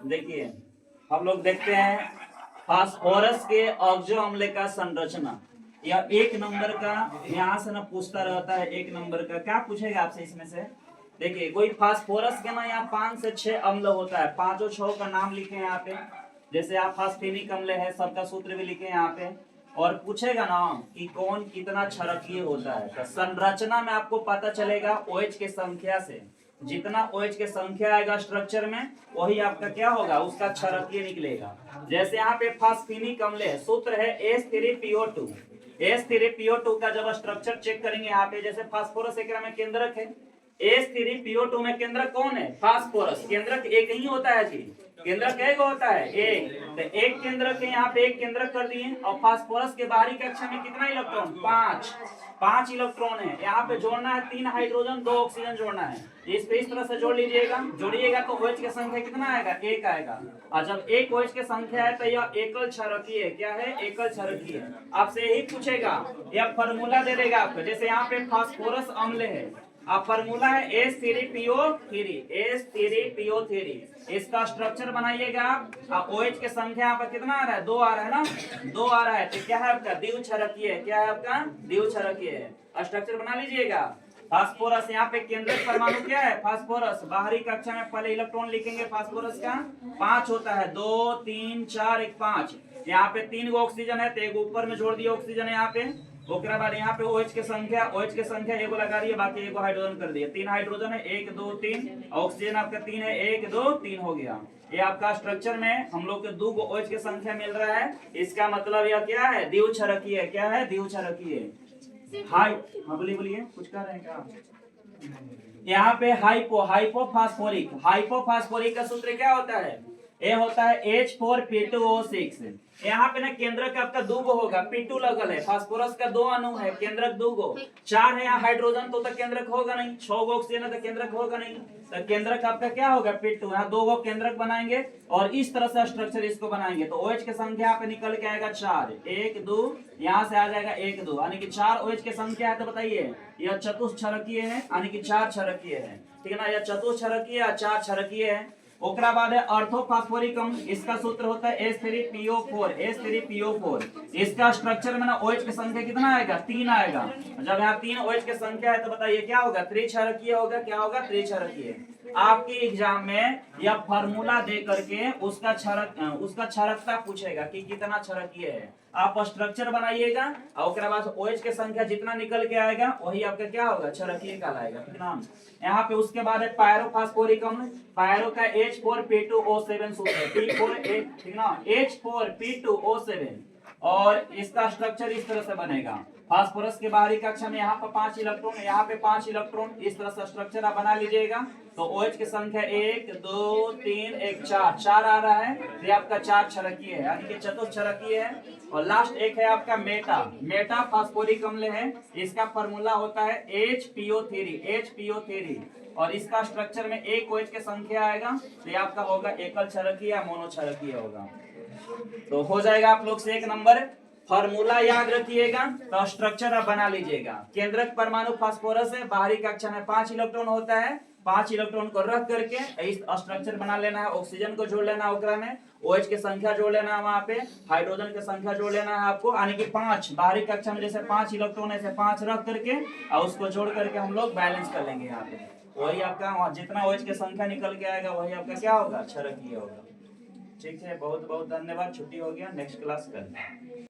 देखिए हम लोग देखते हैं फास्फोरस के ऑक्सो अम्ल का संरचना, या एक नंबर का यहाँ से ना पूछता रहता है। एक नंबर का क्या पूछेगा आपसे इसमें से? देखिए कोई फास्फोरस के ना यहाँ 5 से 6 अम्ल होता है, 5 और 6 का नाम लिखे यहाँ पे। जैसे आप फास्फेनिक अम्ल है, सबका सूत्र भी लिखे यहाँ पे। और पूछेगा ना कि कौन कितना क्षारकीय होता है, तो संरचना में आपको पता चलेगा OH के संख्या से। जितना OH के संख्या आएगा स्ट्रक्चर में, वही आपका क्या होगा, उसका क्षारकीय निकलेगा। जैसे यहाँ पे फास्फेनिक अम्ल है, सूत्र है H3PO2। H3PO2 का जब स्ट्रक्चर चेक करेंगे यहाँ पे, जैसे फास्फोरस एक में केंद्रक है, H3PO2 में केंद्रक कौन है? फास्फोरस। केंद्रक एक ही होता है जी, केंद्रक एक होता है एक, तो एक केंद्रक है यहाँ पे, एक केंद्रक कर दिए। और फास्फोरस के बाहरी कक्षा में कितना इलेक्ट्रॉन? 5 इलेक्ट्रॉन है। यहाँ पे जोड़ना है 3 हाइड्रोजन 2 ऑक्सीजन जोड़ना है। इस तरह से जोड़ लीजिएगा, जोड़िएगा तो OH की संख्या कितना आएगा? 1 आएगा। और जब एक OH की संख्या है तो यह एकल क्षारकीय है। क्या है? एकल क्षारकीय। आपसे यही पूछेगा, यह फॉर्मूला दे देगा आपको। जैसे यहाँ पे फास्फोरस अम्ल है, अब फॉर्मूला है H3PO3। इसका स्ट्रक्चर बनाइएगा। OH की संख्या यहाँ पर कितना आ रहा है? 2 आ रहा है ना, 2 आ रहा है। तो क्या है आपका? द्विक्षारकीय है। क्या है आपका? द्विक्षारकीय है। स्ट्रक्चर बना लीजिएगा। फास्फोरस यहाँ पे केंद्रक परमाणु क्या है? फास्फोरस। बाहरी कक्षा में पहले इलेक्ट्रॉन लिखेंगे फास्फोरस का, 5 होता है, 2 3 4 1 5। यहाँ पे 3 गो ऑक्सीजन है, तो एक ऊपर में जोड़ दिए ऑक्सीजन है यहाँ पे। ओकरा बाद यहाँ पे OH की संख्या एगो लगा दिए, बाकी एगो हाइड्रोजन कर दिए। 3 हाइड्रोजन है, 1 2 3। ऑक्सीजन आपका 3 है, 1 2 3 हो गया। ये आपका स्ट्रक्चर में हम लोग के 2 OH की संख्या मिल रहा है। इसका मतलब यह क्या है? द्विक्षारकीय। क्या है? द्विक्षारकीय। हाई, हाँ बोलिए कुछ कह रहे हैं क्या? यहाँ पे हाइपोफास्फोरिक का सूत्र क्या होता है? ये होता है H4P2O6। यहाँ पे ना केंद्रक आपका 2 गो होगा, P2 लगल है। फास्फोरस का 2 अणु है, केंद्रक 2 गो। 4 है यहाँ हाइड्रोजन, तो केंद्रक होगा नहीं। 6 गो ऑक्सीजन है तो केंद्रक होगा नहीं। तो केंद्रक आपका क्या होगा? P2। यहाँ 2 गो केंद्रक बनाएंगे और इस तरह से स्ट्रक्चर इसको बनाएंगे, तो OH की संख्या यहाँ पे निकल के आएगा 4। 1 2, यहाँ से आ जाएगा 1 2, यानी कि 4 OH की संख्या है। तो बताइए यह चतुष्क्षारकीय है, यानी कि 4 क्षारकीय है। ठीक है ना, यह चतुष्क्षारकीय या 4 क्षारकीय है। ओकरा बाद है ऑर्थोफॉस्फोरिक अम्ल। इसका सूत्र होता है H3PO4। इसका स्ट्रक्चर में ना OH की संख्या कितना आएगा? 3 आएगा। जब यहाँ 3 OH की संख्या है तो बताइए क्या होगा? त्रिक्षारकीय होगा। क्या होगा? त्रिक्षारकीय। आपके एग्जाम में यह फार्मूला दे करके उसका क्षारकता पूछेगा कि कितना क्षारकीय है। आप स्ट्रक्चर बनाइएगा और उसके बाद OH की संख्या जितना निकल के आएगा वही आपका क्या होगा? क्षारकीय कहलाएगा। ठीक ना। यहाँ पे उसके बाद है पायरोफॉस्फोरिक अम्ल। पायरो का H4P2O7 सूत्र है, ठीक ना, H4P2O7। और इसका स्ट्रक्चर इस तरह से बनेगा। फास्फोरस के बाहरी कक्षा में यहाँ पर 5 इलेक्ट्रॉन, यहाँ पे 5 इलेक्ट्रॉन। इस तरह से स्ट्रक्चर आप बना लीजिएगा। तो OH की संख्या 1 2 3 1 4 आ रहा है। ये आपका 4 क्षारकीय है, यानी कि चतुष्क्षारकीय है। और लास्ट एक है आपका मेटा फास्फोरिक अम्ल है। इसका फॉर्मूला होता है HPO3। और इसका स्ट्रक्चर में एक OH की संख्या आएगा, तो ये आपका होगा एकल क्षारकीय या मोनो क्षारकीय होगा। तो हो जाएगा आप लोग से 1 नंबर। फॉर्मूला याद रखिएगा, तो स्ट्रक्चर आप बना लीजिएगा। केंद्रक परमाणु फास्फोरस है, बाहरी कक्षा में 5 इलेक्ट्रॉन होता है। 5 इलेक्ट्रॉन को रख करके इस स्ट्रक्चर बना लेना है। ऑक्सीजन को जोड़ लेना है, ओकरा में OH की संख्या जोड़ लेना है, वहां पे हाइड्रोजन की संख्या जोड़ लेना है आपको, यानी कि 5। बाहरी कक्षा में जैसे 5 इलेक्ट्रॉन ऐसे 5 रख करके और उसको जोड़ करके हम लोग बैलेंस कर लेंगे। यहाँ पे वही आपका जितना OH की संख्या निकल के आएगा वही आपका क्या होगा? क्षारकीय होगा। ठीक है, बहुत बहुत धन्यवाद। छुट्टी हो गया, नेक्स्ट क्लास करें।